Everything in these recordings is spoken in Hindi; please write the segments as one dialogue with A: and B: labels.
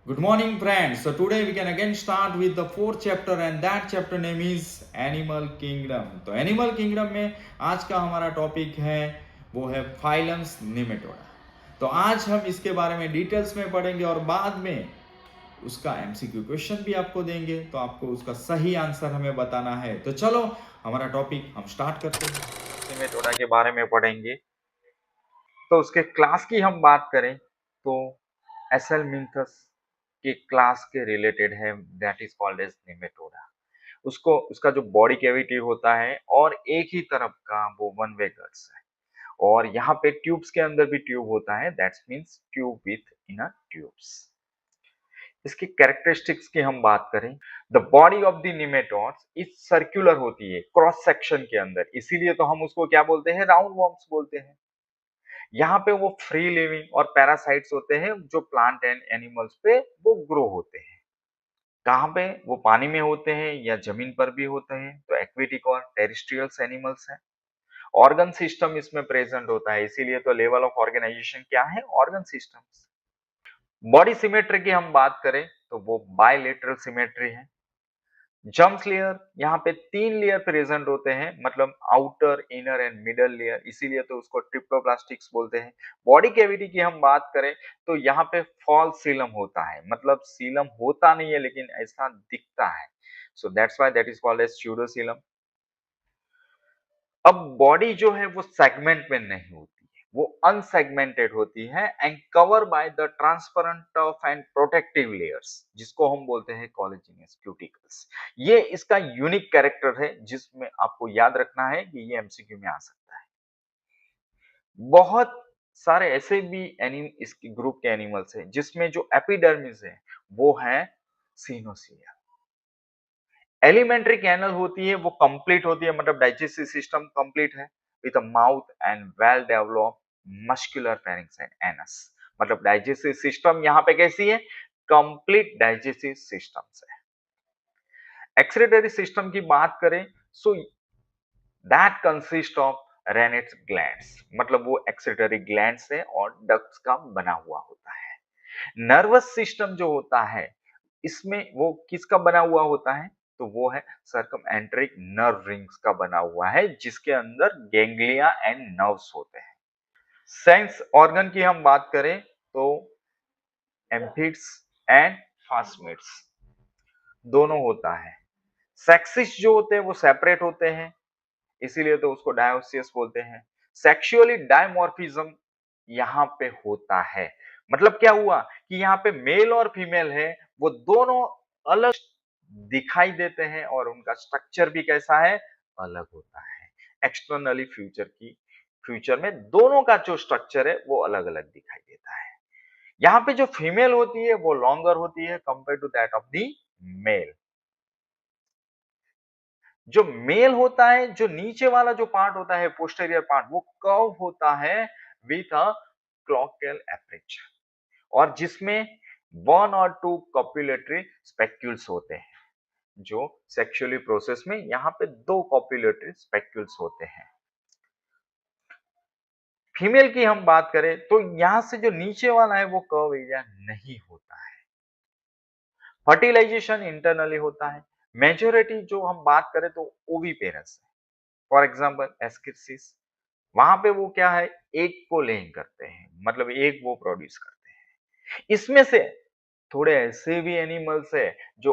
A: Good morning, friends. So today we can again start with the fourth chapter, and that chapter name is Animal Kingdom. तो Animal Kingdom में आज का हमारा टॉपिक है वो है फाइलम्स निमेटोडा. तो आज हम इसके बारे में डिटेल्स में पढ़ेंगे और बाद में उसका एमसीक्यू क्वेश्चन भी आपको देंगे, तो आपको उसका सही आंसर हमें बताना है. तो चलो हमारा टॉपिक हम स्टार्ट करते हैं.
B: निमेटोडा के बारे में पढ़ेंगे। तो उसके क्लास की हम बात करें तो एसेलमिंथस के क्लास के रिलेटेड है, that is called as Nematoda. उसको उसका जो बॉडी कैविटी होता है और एक ही तरफ का वो वन वे गट्स है, और यहाँ पे ट्यूब्स के अंदर भी ट्यूब होता है, that's means tube with inner tubes. इसकी कैरेक्टरिस्टिक्स की हम बात करें, the body of the nematodes is circular होती है क्रॉस सेक्शन के अंदर, इसीलिए तो हम उसको क्या बोलते हैं, राउंड वॉर्म्स बोलते हैं। यहाँ पे वो फ्री लिविंग और पैरासाइट्स होते हैं जो प्लांट एंड एनिमल्स पे वो ग्रो होते हैं। कहाँ पे? वो पानी में होते हैं या जमीन पर भी होते हैं, तो एक्वेटिक और टेरेस्ट्रियल्स एनिमल्स हैं। ऑर्गन सिस्टम इसमें प्रेजेंट होता है, इसीलिए तो लेवल ऑफ ऑर्गेनाइजेशन क्या है, ऑर्गन सिस्टम्स। बॉडी सिमेट्री की हम बात करें तो वो बायलेटरल सिमेट्री है। जम्स लेयर, यहाँ पे 3 लेयर प्रेजेंट होते हैं, मतलब outer, inner and middle layer, इसीलिए तो उसको ट्रिप्टोप्लास्टिक्स बोलते हैं। बॉडी कैविटी की हम बात करें तो यहाँ पे फॉल्स सीलम होता है, मतलब सीलम होता नहीं है लेकिन ऐसा दिखता है, so that's why that is called as pseudocoelom. अब बॉडी जो है वो सेगमेंट में नहीं होती है, वो अनसेगमेंटेड होती है and cover by the transparent tough and protective layers, जिसको हम बोलते हैं कोलेजिनस क्यूटिकल्स। ये इसका यूनिक कैरेक्टर है जिसमें आपको याद रखना है कि ये एमसीक्यू में आ सकता है। बहुत सारे ऐसे भी इस ग्रुप के एनिमल्स हैं जिसमें जो एपिडर्मिस है वो है सीनोसिया। एलिमेंट्री कैनल होती है वो कंप्लीट होती है, मतलब डाइजेस्टिव सिस्टम कंप्लीट है with a mouth and well developed muscular pharynx and anus, मतलब डाइजेस्टिव सिस्टम यहाँ पे कैसी है, कंप्लीट डाइजेस्टिव सिस्टम है। एक्सक्रीटरी सिस्टम की बात करें so that consist of renette glands, मतलब वो एक्सक्रीटरी ग्लैंड्स है और डक्ट्स का बना हुआ होता है। नर्वस सिस्टम जो होता है इसमें वो किसका बना हुआ होता है, तो वो है सर्कमएंट्रिक नर्व रिंग्स का बना हुआ है, जिसके अंदर गैंग्लिया एंड नर्व्स होते हैं। सेंस ऑर्गन की हम बात करें तो एम्फिड्स एंड फास्मिड्स दोनों होता है। सेक्सिस जो होते हैं वो सेपरेट होते हैं, इसीलिए तो उसको डायोसियस बोलते हैं। सेक्सुअली डायमॉर्फिज्म यहाँ पे होता है, मतलब क्या हुआ कि यहाँ पे मेल और फीमेल है वो दोनों अलग दिखाई देते हैं और उनका स्ट्रक्चर भी कैसा है, अलग होता है। एक्सटर्नली फ्यूचर में दोनों का जो स्ट्रक्चर है वो अलग अलग दिखाई देता है। यहाँ पे जो फीमेल होती है वो लॉन्गर होती है compare to that of the male. जो मेल होता है, जो नीचे वाला जो पार्ट होता है पोस्टेरियर पार्ट, वो कर्व होता है विथ अ क्लॉकल एपरेचर, और जिसमें 1 और 2 कॉपुलेटरी स्पेक्यूल्स होते हैं। जो सेक्सुअली प्रोसेस में यहाँ पे 2 कॉपुलेटरी स्पेक्यूल्स होते हैं। फीमेल की हम बात करें तो यहां से जो नीचे वाला है वो कर्व एरिया नहीं होता है। फर्टिलाइजेशन इंटरनली होता है। मेजोरिटी जो हम बात करें तो ओवीपेरस है, फॉर एग्जांपल एस्किसिस, वहां पे वो क्या है, एग को लेइंग करते हैं, मतलब एग वो प्रोड्यूस करते हैं। इसमें से थोड़े ऐसे भी एनिमल्स है जो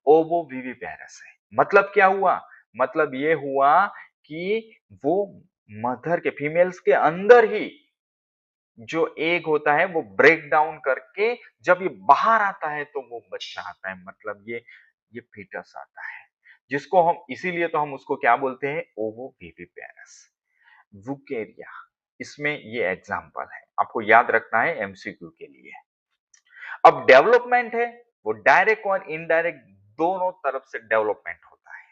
B: ओवोविविपेरस है, मतलब क्या हुआ, मतलब ये हुआ कि वो मदर के फीमेल्स के अंदर ही जो एग होता है वो ब्रेक डाउन करके जब ये बाहर आता है तो वो बच्चा आता है, मतलब ये फीटस आता है, जिसको हम इसीलिए तो हम उसको क्या बोलते हैं, ओवोविविपेरस। वुकेरिया इसमें ये एग्जांपल है, आपको याद रखना है एमसीक्यू के लिए। अब डेवलपमेंट है वो डायरेक्ट और इनडायरेक्ट दोनों तरफ से डेवलपमेंट होता है।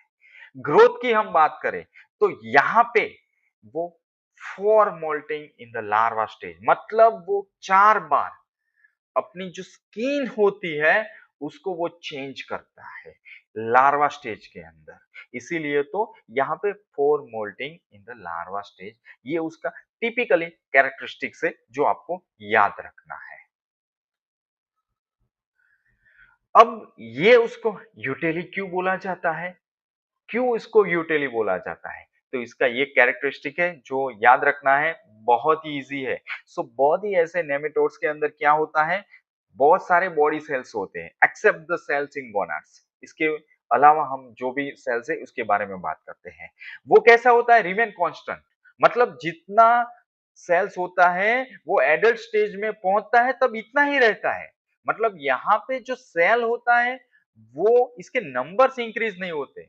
B: ग्रोथ की हम बात करें तो यहाँ पे वो four moulting in the larva stage, मतलब वो 4 बार अपनी जो स्किन होती है उसको वो चेंज करता है लार्वा स्टेज के अंदर, इसीलिए तो यहाँ पे four moulting in the larva stage, ये उसका टिपिकली कैरेक्टरिस्टिक्स है जो आपको याद रखना है। अब ये उसको यूटेली क्यों बोला जाता है? क्यों इसको यूटेली बोला जाता है? तो इसका ये कैरेक्टरिस्टिक है जो याद रखना है, बहुत ही ईज़ी है। सो बहुत ही ऐसे नेमेटोड्स के अंदर क्या होता है, बहुत सारे बॉडी सेल्स होते हैं except the cells in gonads. इसके अलावा हम जो भी सेल्स है उसके बारे में बात करते हैं। वो कैसा होता है? रिमेन कांस्टेंट, मतलब जितना सेल्स होता है वो एडल्ट स्टेज में पहुंचता है तब इतना ही रहता है। मतलब यहाँ पे जो सेल होता है वो इसके नंबर्स इंक्रीज नहीं होते,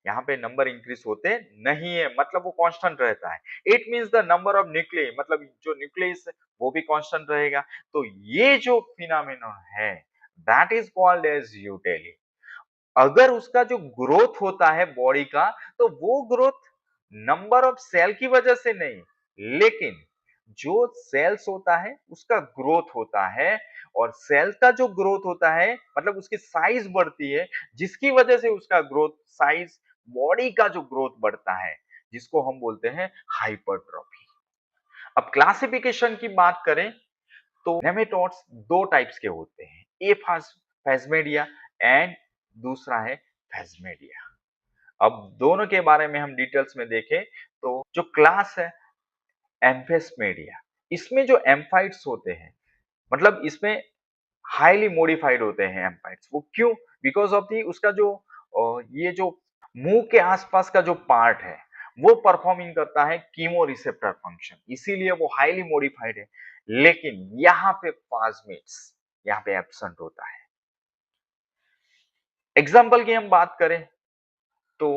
B: यहाँ पे नंबर इंक्रीज होते नहीं है, मतलब वो कांस्टेंट रहता है। It means the number of nucleus, मतलब जो न्यूक्लियस है वो भी कांस्टेंट रहेगा। तो ये जो फिनोमेनन है दैट इज कॉल्ड एज यूटेली। अगर उसका जो ग्रोथ होता है बॉडी का, तो वो ग्रोथ नंबर ऑफ सेल की वजह से नहीं, लेकिन जो सेल्स होता है उसका ग्रोथ होता है। और सेल का जो ग्रोथ होता है मतलब उसकी साइज बढ़ती है, जिसकी वजह से उसका ग्रोथ साइज, बॉडी का जो ग्रोथ बढ़ता है, जिसको हम बोलते हैं हाइपरट्रॉफी। अब क्लासिफिकेशन की बात करें तो नेमेटोड्स दो टाइप्स के होते हैं, ए फेस्मेडिया एंड दूसरा है फेस्मेडिया। अब दोनों के बारे में हम डिटेल्स में देखें तो जो क्लास है एम्फेस्मेडिया, इसमें जो एम्फाइट्स होते हैं, मतलब इसमें हाईली मॉडिफाइड होते हैं एम्फाइट्स। वो क्यों? बिकॉज ऑफ दी उसका जो ये जो मुंह के आसपास का जो पार्ट है वो परफॉर्मिंग करता है कीमो रिसेप्टर फंक्शन, इसीलिए वो हाईली मॉडिफाइड है। लेकिन यहाँ पे प्लाज्मिड्स यहाँ पे एब्सेंट होता है। एग्जाम्पल की हम बात करें तो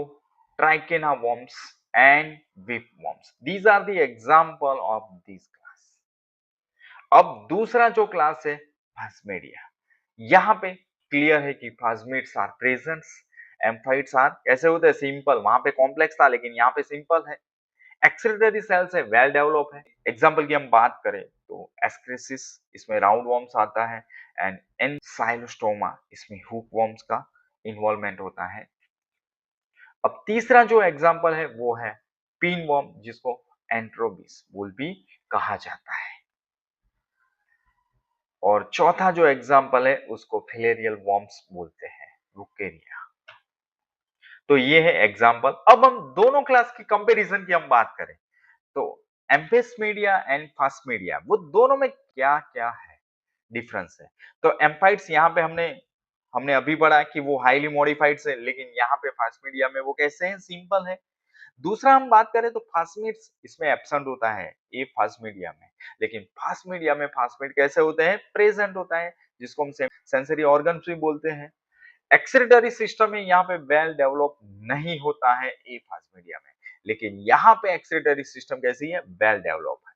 B: trichina worms and whip worms, these are the example of this class. अब दूसरा जो क्लास है फास्मेडिया, यहाँ पे क्लियर है कि फास्मिड्स आर प्रेजेंट, एम्फाइट्स आर कैसे होते हैं? सिंपल। वहां पे कॉम्प्लेक्स था लेकिन यहाँ पे सिंपल है। एक्सक्रीटरी सेल्स है, वेल डेवलप है। एग्जांपल की हम बात करें तो एस्क्रेसिस, इसमें राउंड वर्म्स आता है, एंड एनसाइलोस्टोमा, इसमें हुक वर्म्स का इन्वॉल्वमेंट होता है। अब तीसरा जो एग्जांपल है वो है पिन वर्म, जिसको एंट्रोबिस वुल भी कहा जाता है। और चौथा जो एग्जांपल है उसको फिलेरियल वर्म्स बोलते हैं, रुकेरिया। तो ये है एग्जांपल। अब हम दोनों क्लास की कंपैरिजन की हम बात करें तो एम्फेस्मीडिया एंड फास्मीडिया, वो दोनों में क्या क्या है डिफरेंस है? तो एम्फाइट्स यहाँ पे हमने हमने अभी पढ़ा कि वो हाईली मॉडिफाइड है, लेकिन यहाँ पे फास्मीडिया में वो कैसे हैं? सिंपल है। दूसरा हम बात करें तो फास्मिड्स इसमें एब्सेंट होता है ए फास्मीडिया में, लेकिन फास्मीडिया में फास्मिड कैसे होते हैं? प्रेजेंट होता है, जिसको हम सेंसरी ऑर्गन्स भी बोलते हैं। एक्सक्रीटरी सिस्टम में यहाँ पे वेल डेवलप नहीं होता है ए फास्मीडिया में, लेकिन यहाँ पे एक्सक्रीटरी सिस्टम कैसी है? वेल डेवलप है।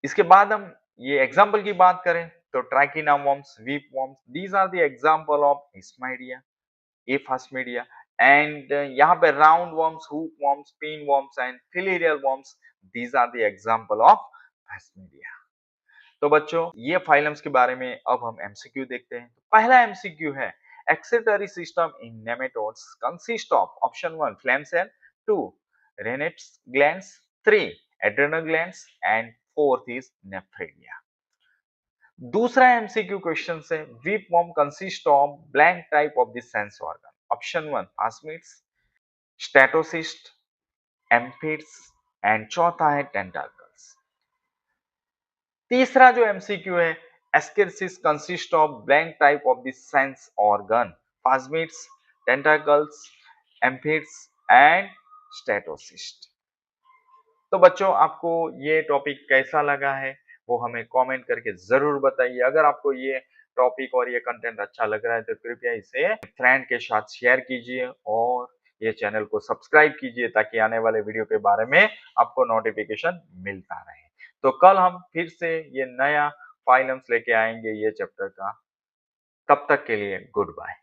B: इसके बाद हम ये एग्जांपल की बात करें तो trichina worms, whip worms, these are the example of ismidia, aphasmidia. And यहाँ पे round worms, hook worms, pin worms and filarial worms, these are the example of phasmidia. तो बच्चों ये फाइलम्स के बारे में अब हम एमसीक्यू देखते हैं। तो पहला एमसीक्यू है excretory system in nematodes consist of option 1 flame cell, 2 renette glands, 3 adrenal glands and 4th is nephridia. दूसरा एमसीक्यू क्वेश्चन है whip worm consist of blank type of the sense organ, option 1 plasmids, statocyst, amphids and चौथा है टेंटाकल्स। तीसरा जो एमसीक्यू है ascaris consist of blank type of the sense organ, plasmids, tentacles, amphids and statocyst. तो बच्चों आपको ये टॉपिक कैसा लगा है वो हमें कमेंट करके जरूर बताइए। अगर आपको ये टॉपिक और ये कंटेंट अच्छा लग रहा है तो कृपया इसे फ्रेंड के साथ शेयर कीजिए और ये चैनल को सब्सक्राइब कीजिए ताकि आने वाले वीडियो के बारे में आपको नोटिफिकेशन मिलता रहे। तो कल हम फिर से ये नया फाइलम्स लेके आएंगे ये चैप्टर का। तब तक के लिए गुड बाय।